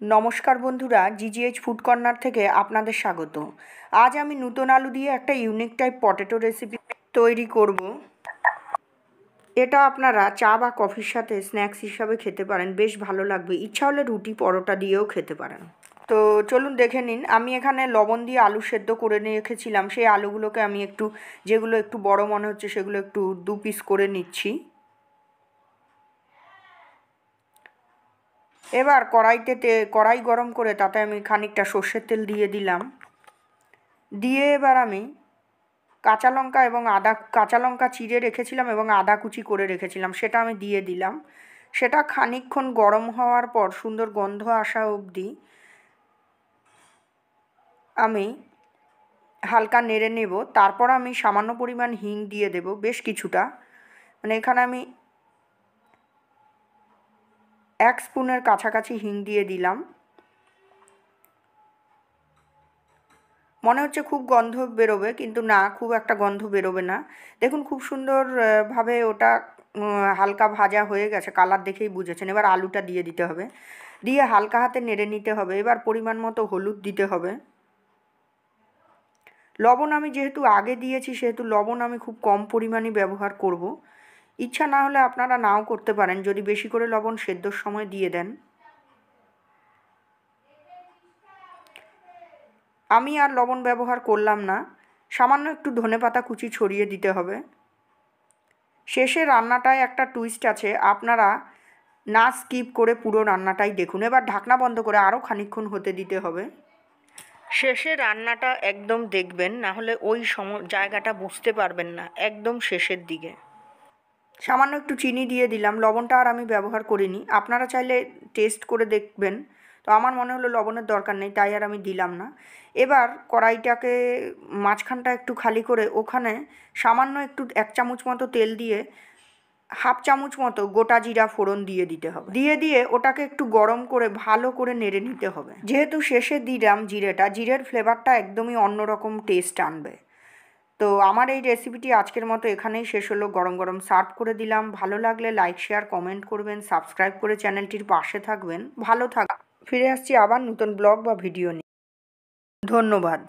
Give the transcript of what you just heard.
নমস্কার বন্ধুরা, জিজিএইচ food corner থেকে আপনাদের স্বাগত। আজ আমি নতুন আলু দিয়ে একটা ইউনিক টাইপ পটেটো রেসিপি তৈরি করব। এটা আপনারা চা বা কফির সাথে স্ন্যাক্স হিসাবে খেতে পারেন, বেশ ভালো লাগবে। ইচ্ছা হলে রুটি পরোটা দিয়েও খেতে পারেন। তো চলুন দেখে নিন। আমি এখানে লবণ দিয়ে আলু সেদ্ধ করে রেখেছিলাম। সেই আলুগুলোকে আমি যেগুলো একটু বড় মনে হচ্ছে সেগুলো একটু 2 পিস করে নিচ্ছি। এবার কড়াই গরম করে তাতে আমি খানিকটা সর্ষের তেল দিয়ে দিলাম। দিয়ে এবার আমি কাঁচা লঙ্কা চিড়ে রেখেছিলাম এবং আদা কুচি করে রেখেছিলাম, সেটা আমি দিয়ে দিলাম। সেটা খানিকক্ষণ গরম হওয়ার পর সুন্দর গন্ধ আসা অবধি আমি হালকা নেড়ে নেব। তারপর আমি সামান্য পরিমাণ হিং দিয়ে দেব, বেশ কিছুটা। মানে এখানে আমি 1 স্পুনের কাছাকাছি হিং দিয়ে দিলাম। মনে হচ্ছে খুব গন্ধ বেরোবে, কিন্তু না, খুব একটা গন্ধ বেরোবে না। দেখুন খুব সুন্দরভাবে ওটা হালকা ভাজা হয়ে গেছে, কালার দেখেই বুঝেছেন। এবার আলুটা দিয়ে দিতে হবে, দিয়ে হালকা হাতে নেড়ে নিতে হবে। এবার পরিমাণ মতো হলুদ দিতে হবে। লবণ আমি যেহেতু আগে দিয়েছি, সেহেতু লবণ আমি খুব কম পরিমাণে ব্যবহার করব। ইচ্ছা না হলে আপনারা নাও করতে পারেন, যদি বেশি করে লবণ সেদ্ধর সময় দিয়ে দেন। আমি আর লবণ ব্যবহার করলাম না। সামান্য একটু ধনেপাতা কুচি ছড়িয়ে দিতে হবে। শেষে রান্নাটায় একটা টুইস্ট আছে, আপনারা না স্কিপ করে পুরো রান্নাটাই দেখুন। এবার ঢাকনা বন্ধ করে আরও খানিকক্ষণ হতে দিতে হবে। শেষে রান্নাটা একদম দেখবেন, না হলে ওই জায়গাটা বুঝতে পারবেন না, একদম শেষের দিকে। সামান্য একটু চিনি দিয়ে দিলাম, লবণটা আর আমি ব্যবহার করিনি। আপনারা চাইলে টেস্ট করে দেখবেন। তো আমার মনে হলো লবণের দরকার নেই, তাই আর আমি দিলাম না। এবার কড়াইটাকে মাঝখানটা একটু খালি করে ওখানে সামান্য একটু 1 চামচ মতো তেল দিয়ে 1/2 চামচ মতো গোটা জিরা ফোড়ন দিয়ে দিতে হবে। দিয়ে ওটাকে একটু গরম করে ভালো করে নেড়ে নিতে হবে। যেহেতু শেষে দিলাম জিরের ফ্লেভারটা একদমই অন্যরকম টেস্ট আনবে। তো আমার এই রেসিপিটি আজকের মতো এখানেই শেষ হলো। গরম গরম সার্ভ করে দিলাম। ভালো লাগলে লাইক শেয়ার কমেন্ট করবেন, সাবস্ক্রাইব করে চ্যানেলটির পাশে থাকবেন। ভালো ফিরে আসছি আবার নতুন ব্লগ বা ভিডিও নিয়ে। ধন্যবাদ।